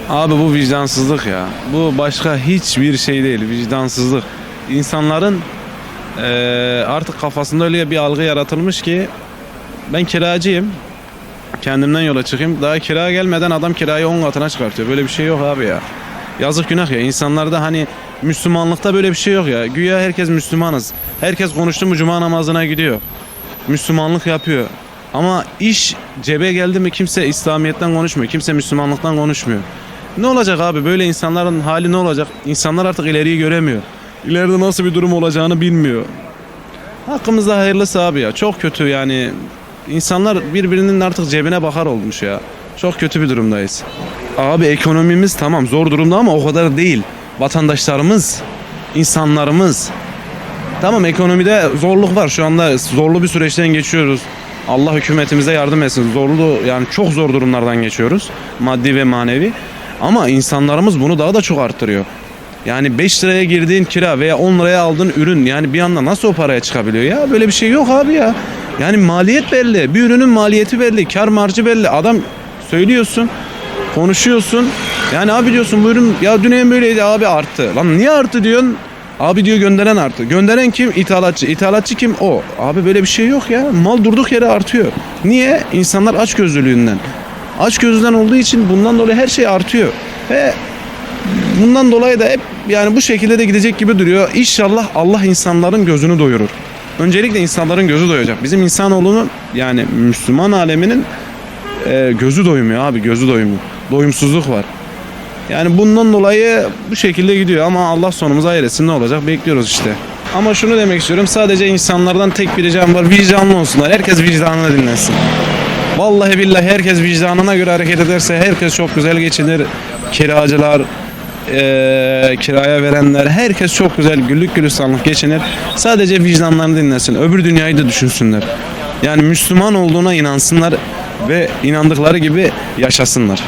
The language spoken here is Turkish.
Abi bu vicdansızlık ya. Bu başka hiçbir şey değil. Vicdansızlık. İnsanların artık kafasında öyle bir algı yaratılmış ki ben kiracıyım. Kendimden yola çıkayım. Daha kira gelmeden adam kirayı 10 katına çıkartıyor. Böyle bir şey yok abi ya. Yazık günah ya. İnsanlarda hani Müslümanlıkta böyle bir şey yok ya. Güya herkes Müslümanız. Herkes konuştu mu cuma namazına gidiyor. Müslümanlık yapıyor. Ama iş cebe geldi mi kimse İslamiyet'ten konuşmuyor. Kimse Müslümanlıktan konuşmuyor. Ne olacak abi? Böyle insanların hali ne olacak? İnsanlar artık ileriyi göremiyor. İleride nasıl bir durum olacağını bilmiyor. Hakkımızda hayırlısı abi ya. Çok kötü yani. İnsanlar birbirinin artık cebine bakar olmuş ya. Çok kötü bir durumdayız. Abi ekonomimiz tamam zor durumda ama o kadar değil. Vatandaşlarımız, insanlarımız. Tamam ekonomide zorluk var. Şu anda zorlu bir süreçten geçiyoruz. Allah hükümetimize yardım etsin. Zorlu yani çok zor durumlardan geçiyoruz. Maddi ve manevi. Ama insanlarımız bunu daha da çok arttırıyor. Yani 5 liraya girdiğin kira veya 10 liraya aldığın ürün yani bir anda nasıl o paraya çıkabiliyor ya? Böyle bir şey yok abi ya. Yani maliyet belli. Bir ürünün maliyeti belli. Kar marjı belli. Adam söylüyorsun. Konuşuyorsun. Yani abi diyorsun bu ürün ya dün böyleydi abi arttı. Lan niye arttı diyorsun? Abi diyor gönderen arttı. Gönderen kim? İthalatçı. İthalatçı kim? O. Abi böyle bir şey yok ya. Mal durduk yere artıyor. Niye? İnsanlar açgözlülüğünden. Açgözlüden olduğu için bundan dolayı her şey artıyor. Ve bundan dolayı da hep yani bu şekilde de gidecek gibi duruyor. İnşallah Allah insanların gözünü doyurur. Öncelikle insanların gözü doyacak. Bizim insanoğlunun yani Müslüman aleminin gözü doymuyor abi. Gözü doymuyor. Doyumsuzluk var. Yani bundan dolayı bu şekilde gidiyor ama Allah sonumuzu hayır etsin, ne olacak bekliyoruz işte. Ama şunu demek istiyorum, sadece insanlardan tek bir ricam var, vicdanlı olsunlar. Herkes vicdanını dinlesin. Vallahi billahi herkes vicdanına göre hareket ederse herkes çok güzel geçinir. Kiracılar, kiraya verenler, herkes çok güzel güllük gülistanlık geçinir. Sadece vicdanlarını dinlesin, öbür dünyayı da düşünsünler. Yani Müslüman olduğuna inansınlar ve inandıkları gibi yaşasınlar.